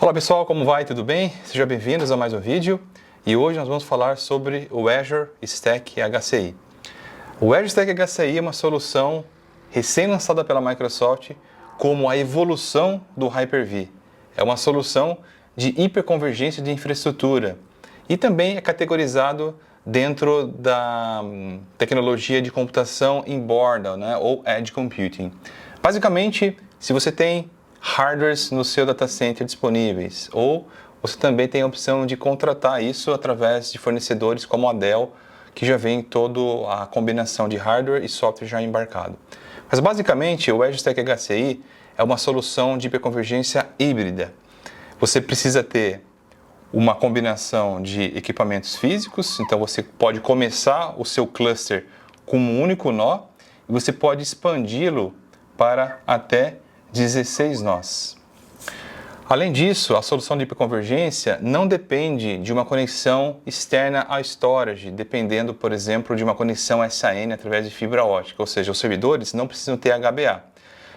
Olá pessoal, como vai? Tudo bem? Sejam bem-vindos a mais um vídeo e hoje nós vamos falar sobre o Azure Stack HCI. O Azure Stack HCI é uma solução recém-lançada pela Microsoft como a evolução do Hyper-V. É uma solução de hiperconvergência de infraestrutura e também é categorizado dentro da tecnologia de computação em borda, né, ou Edge Computing. Basicamente, se você tem hardwares no seu data center disponíveis, ou você também tem a opção de contratar isso através de fornecedores como a Dell, que já vem toda a combinação de hardware e software já embarcado. Mas basicamente o Azure Stack HCI é uma solução de hiperconvergência híbrida. Você precisa ter uma combinação de equipamentos físicos, então você pode começar o seu cluster com um único nó e você pode expandi-lo para até 16 nós. Além disso, a solução de hiperconvergência não depende de uma conexão externa ao storage, dependendo, por exemplo, de uma conexão SAN através de fibra ótica, ou seja, os servidores não precisam ter HBA.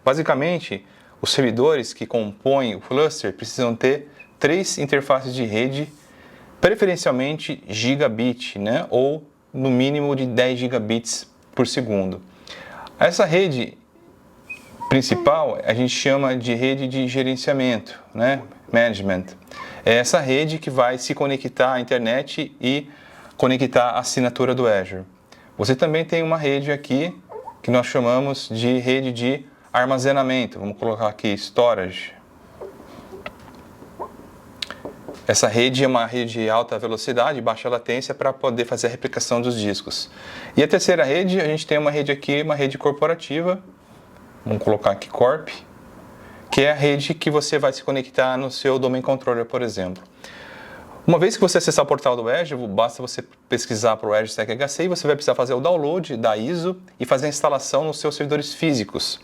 Basicamente, os servidores que compõem o cluster precisam ter 3 interfaces de rede, preferencialmente gigabit, né, ou no mínimo de 10 gigabits por segundo. Essa rede principal a gente chama de rede de gerenciamento, né? Management. É essa rede que vai se conectar à internet e conectar a assinatura do Azure. Você também tem uma rede aqui que nós chamamos de rede de armazenamento. Vamos colocar aqui storage. Essa rede é uma rede de alta velocidade, baixa latência para poder fazer a replicação dos discos. E a terceira rede, a gente tem uma rede aqui, uma rede corporativa. Vamos colocar aqui Corp, que é a rede que você vai se conectar no seu Domain Controller, por exemplo. Uma vez que você acessar o portal do Azure, basta você pesquisar para o Azure Stack HCI, você vai precisar fazer o download da ISO e fazer a instalação nos seus servidores físicos.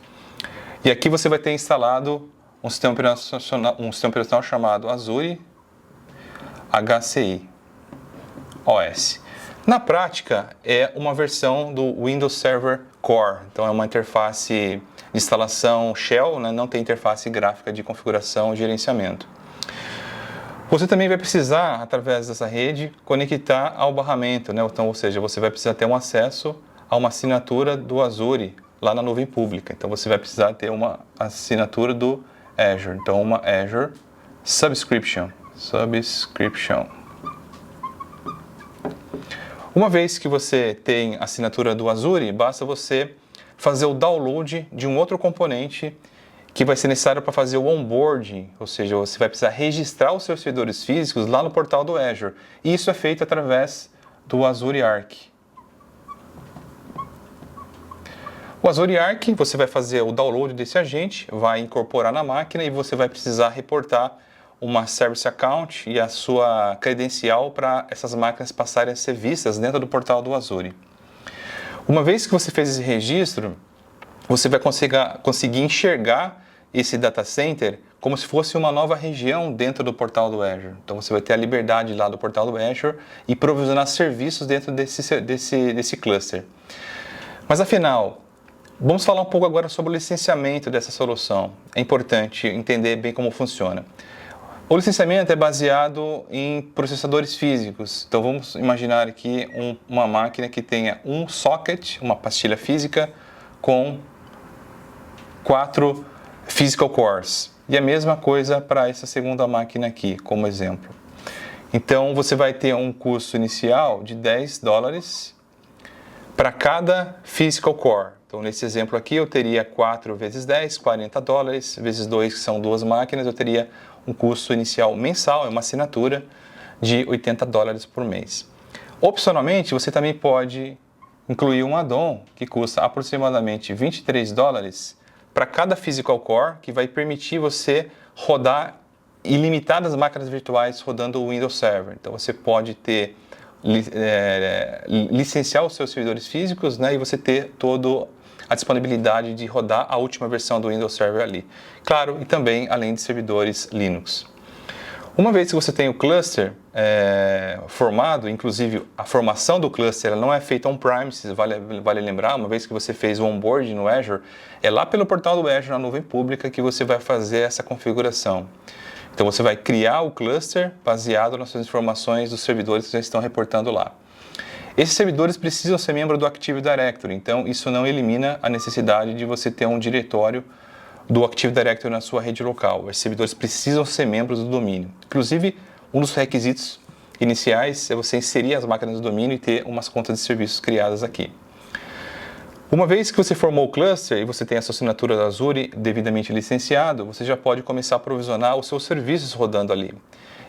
E aqui você vai ter instalado um sistema operacional chamado Azure HCI OS. Na prática, é uma versão do Windows Server Core, então é uma interface de instalação Shell, né? Não tem interface gráfica de configuração e gerenciamento. Você também vai precisar, através dessa rede, conectar ao barramento, né? Então, ou seja, você vai precisar ter um acesso a uma assinatura do Azure lá na nuvem pública. Então, você vai precisar ter uma assinatura do Azure, então uma Azure Subscription. Uma vez que você tem a assinatura do Azure, basta você fazer o download de um outro componente que vai ser necessário para fazer o onboarding, ou seja, você vai precisar registrar os seus servidores físicos lá no portal do Azure. E isso é feito através do Azure Arc. O Azure Arc, você vai fazer o download desse agente, vai incorporar na máquina e você vai precisar reportar uma Service Account e a sua credencial para essas máquinas passarem a ser vistas dentro do portal do Azure. Uma vez que você fez esse registro, você vai conseguir enxergar esse data center como se fosse uma nova região dentro do portal do Azure. Então você vai ter a liberdade lá do portal do Azure e provisionar serviços dentro desse cluster. Mas afinal, vamos falar um pouco agora sobre o licenciamento dessa solução. É importante entender bem como funciona. O licenciamento é baseado em processadores físicos. Então vamos imaginar aqui uma máquina que tenha um socket, uma pastilha física, com 4 physical cores. E a mesma coisa para essa segunda máquina aqui, como exemplo. Então você vai ter um custo inicial de $10 para cada physical core. Então nesse exemplo aqui eu teria 4 vezes 10, $40, vezes 2, que são 2 máquinas, eu teria um custo inicial mensal, é uma assinatura de $80 por mês. Opcionalmente, você também pode incluir um add-on que custa aproximadamente $23 para cada physical core, que vai permitir você rodar ilimitadas máquinas virtuais rodando o Windows Server. Então você pode ter licenciar os seus servidores físicos, né, e você ter toda a disponibilidade de rodar a última versão do Windows Server ali. Claro, e também além de servidores Linux. Uma vez que você tem o cluster formado, inclusive a formação do cluster ela não é feita on-premises, vale lembrar, uma vez que você fez o onboard no Azure, é lá pelo portal do Azure na nuvem pública que você vai fazer essa configuração. Então você vai criar o cluster baseado nas suas informações dos servidores que já estão reportando lá. Esses servidores precisam ser membros do Active Directory, então isso não elimina a necessidade de você ter um diretório do Active Directory na sua rede local. Esses servidores precisam ser membros do domínio. Inclusive, um dos requisitos iniciais é você inserir as máquinas do domínio e ter umas contas de serviços criadas aqui. Uma vez que você formou o cluster e você tem a sua assinatura da Azure devidamente licenciado, você já pode começar a provisionar os seus serviços rodando ali.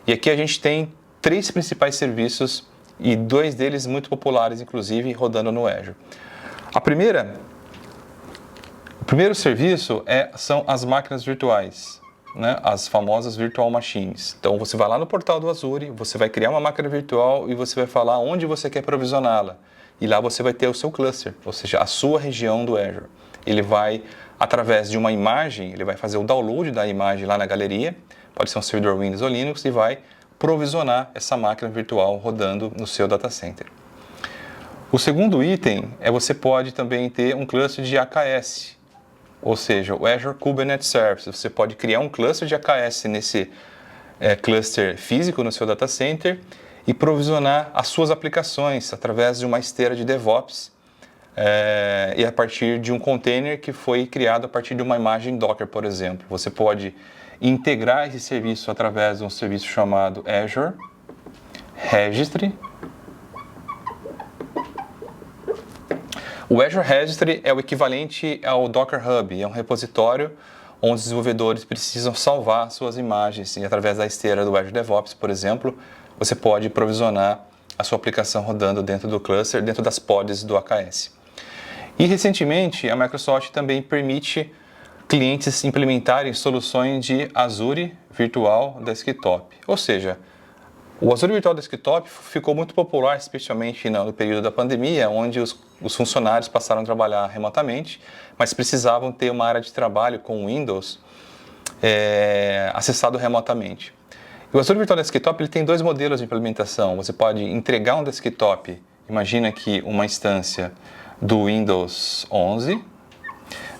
E aqui a gente tem 3 principais serviços e 2 deles muito populares, inclusive, rodando no Azure. O primeiro serviço são as máquinas virtuais, né? As famosas Virtual Machines. Então você vai lá no portal do Azure, você vai criar uma máquina virtual e você vai falar onde você quer provisioná-la. E lá você vai ter o seu cluster, ou seja, a sua região do Azure. Ele vai, através de uma imagem, ele vai fazer o download da imagem lá na galeria, pode ser um servidor Windows ou Linux, e vai provisionar essa máquina virtual rodando no seu data center. O segundo item você pode também ter um cluster de AKS, ou seja, o Azure Kubernetes Service. Você pode criar um cluster de AKS nesse cluster físico no seu data center e provisionar as suas aplicações através de uma esteira de DevOps e a partir de um container que foi criado a partir de uma imagem Docker, por exemplo. Você pode integrar esse serviço através de um serviço chamado Azure Registry. O Azure Registry é o equivalente ao Docker Hub, é um repositório onde os desenvolvedores precisam salvar suas imagens e através da esteira do Azure DevOps, por exemplo, você pode provisionar a sua aplicação rodando dentro do cluster, dentro das pods do AKS. E recentemente a Microsoft também permite clientes implementarem soluções de Azure Virtual Desktop. Ou seja, o Azure Virtual Desktop ficou muito popular, especialmente no período da pandemia, onde os funcionários passaram a trabalhar remotamente, mas precisavam ter uma área de trabalho com Windows acessado remotamente. E o Azure Virtual Desktop ele tem 2 modelos de implementação. Você pode entregar um desktop, imagina aqui uma instância do Windows 11,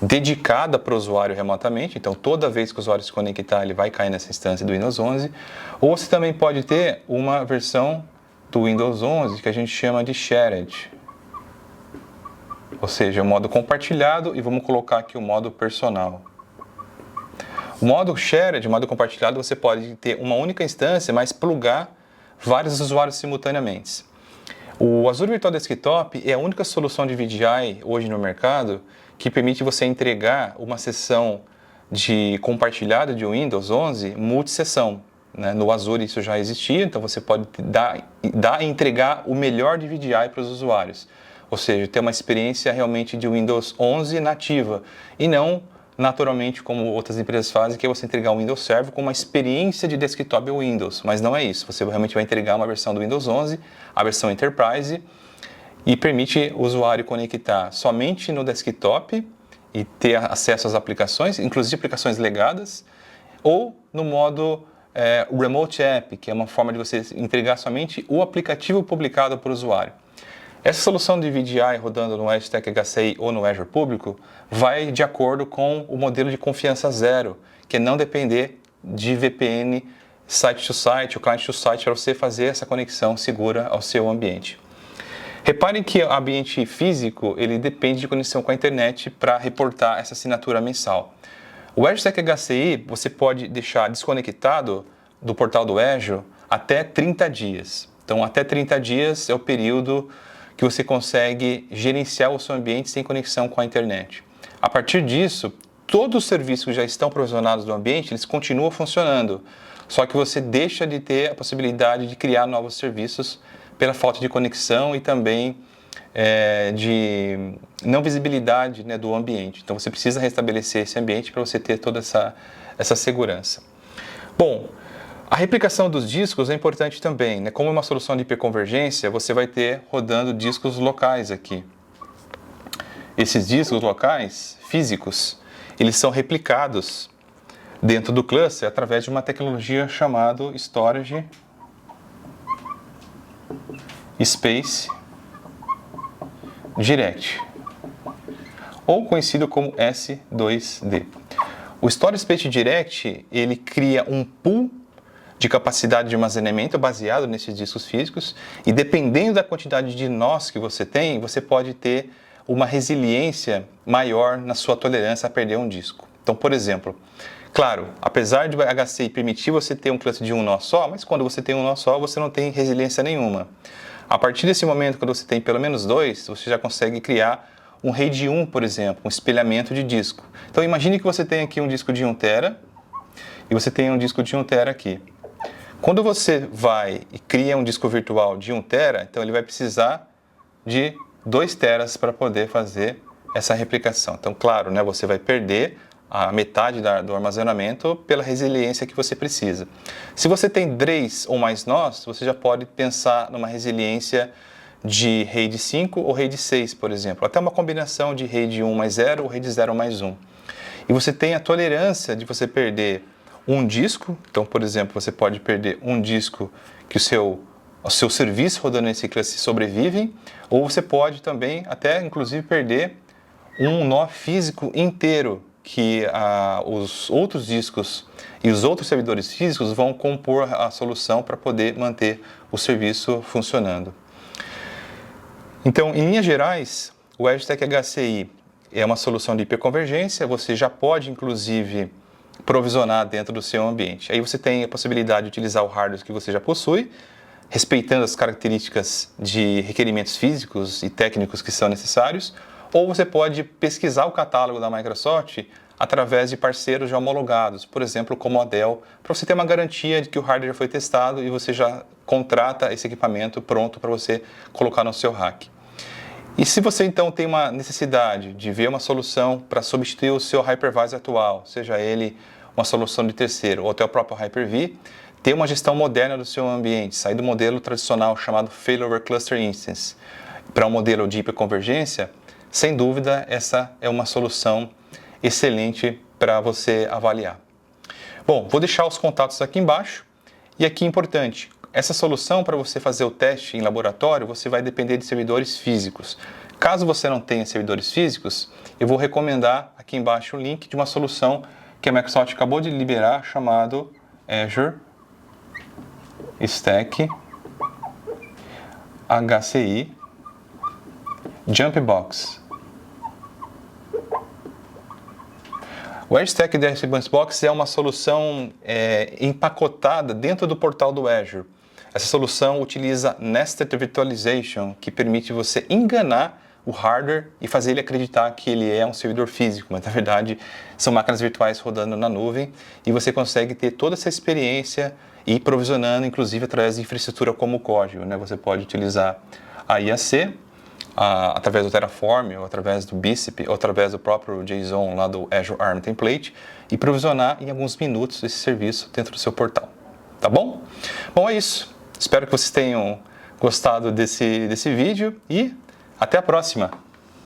dedicada para o usuário remotamente, então toda vez que o usuário se conectar ele vai cair nessa instância do Windows 11, ou você também pode ter uma versão do Windows 11 que a gente chama de Shared, ou seja, o modo compartilhado, e vamos colocar aqui o modo personal. O modo Shared, o modo compartilhado, você pode ter uma única instância, mas plugar vários usuários simultaneamente. O Azure Virtual Desktop é a única solução de VDI hoje no mercado que permite você entregar uma sessão de compartilhado de Windows 11 multi-sessão. Né? No Azure isso já existia, então você pode dar e entregar o melhor de VDI para os usuários. Ou seja, ter uma experiência realmente de Windows 11 nativa e não naturalmente como outras empresas fazem, que é você entregar um Windows Server com uma experiência de desktop Windows. Mas não é isso, você realmente vai entregar uma versão do Windows 11, a versão Enterprise, e permite o usuário conectar somente no desktop e ter acesso às aplicações, inclusive aplicações legadas, ou no modo Remote App, que é uma forma de você entregar somente o aplicativo publicado para o usuário. Essa solução de VDI rodando no Azure Stack HCI ou no Azure Público vai de acordo com o modelo de confiança zero, que é não depender de VPN site-to-site ou client-to-site para você fazer essa conexão segura ao seu ambiente. Reparem que o ambiente físico ele depende de conexão com a internet para reportar essa assinatura mensal. O Azure Stack HCI você pode deixar desconectado do portal do Azure até 30 dias. Então, até 30 dias é o período que você consegue gerenciar o seu ambiente sem conexão com a internet. A partir disso, todos os serviços que já estão provisionados no ambiente, eles continuam funcionando, só que você deixa de ter a possibilidade de criar novos serviços pela falta de conexão e também de não visibilidade, né, do ambiente. Então você precisa restabelecer esse ambiente para você ter toda essa segurança. Bom, a replicação dos discos é importante também, né? Como é uma solução de hiperconvergência, você vai ter rodando discos locais aqui. Esses discos locais, físicos, eles são replicados dentro do cluster através de uma tecnologia chamada Storage Space Direct, ou conhecido como S2D. O O Storage Space Direct, ele cria um pool de capacidade de armazenamento baseado nesses discos físicos e dependendo da quantidade de nós que você tem, você pode ter uma resiliência maior na sua tolerância a perder um disco. Então, por exemplo, claro, apesar do HCI permitir você ter um cluster de um nó só, mas quando você tem um nó só, você não tem resiliência nenhuma. A partir desse momento, quando você tem pelo menos dois, você já consegue criar um RAID 1, por exemplo, um espelhamento de disco. Então, imagine que você tem aqui um disco de 1 TB e você tem um disco de 1 TB aqui. Quando você vai e cria um disco virtual de 1 TB, então ele vai precisar de 2 TB para poder fazer essa replicação. Então, claro, né, você vai perder a metade do armazenamento pela resiliência que você precisa. Se você tem 3 ou mais nós, você já pode pensar numa resiliência de RAID 5 ou RAID 6, por exemplo. Até uma combinação de RAID 1 mais 0 ou RAID 0 mais 1. E você tem a tolerância de você perder um disco, então, por exemplo, você pode perder um disco que o seu serviço rodando nesse cluster sobrevive, ou você pode também até, inclusive, perder um nó físico inteiro, que os outros discos e os outros servidores físicos vão compor a solução para poder manter o serviço funcionando. Então, em linhas gerais, o EdgeStack HCI é uma solução de hiperconvergência, você já pode, inclusive, provisionar dentro do seu ambiente. Aí você tem a possibilidade de utilizar o hardware que você já possui, respeitando as características de requerimentos físicos e técnicos que são necessários, ou você pode pesquisar o catálogo da Microsoft através de parceiros já homologados, por exemplo, como a Dell, para você ter uma garantia de que o hardware foi testado e você já contrata esse equipamento pronto para você colocar no seu rack. E se você então tem uma necessidade de ver uma solução para substituir o seu hypervisor atual, seja ele uma solução de terceiro ou até o próprio Hyper-V, ter uma gestão moderna do seu ambiente, sair do modelo tradicional chamado Failover Cluster Instance para um modelo de hiperconvergência, sem dúvida essa é uma solução excelente para você avaliar. Bom, vou deixar os contatos aqui embaixo e aqui importante. Essa solução, para você fazer o teste em laboratório, você vai depender de servidores físicos. Caso você não tenha servidores físicos, eu vou recomendar aqui embaixo o link de uma solução que a Microsoft acabou de liberar, chamado Azure Stack HCI Jumpbox. O EdgeStack Jumpbox é uma solução empacotada dentro do portal do Azure. Essa solução utiliza Nested Virtualization, que permite você enganar o hardware e fazer ele acreditar que ele é um servidor físico, mas na verdade são máquinas virtuais rodando na nuvem e você consegue ter toda essa experiência e provisionando, inclusive através de infraestrutura como código, né? Você pode utilizar a IAC, através do Terraform, ou através do Bicep, ou através do próprio JSON lá do Azure Arm Template e provisionar em alguns minutos esse serviço dentro do seu portal. Tá bom? Bom, é isso. Espero que vocês tenham gostado desse vídeo e até a próxima!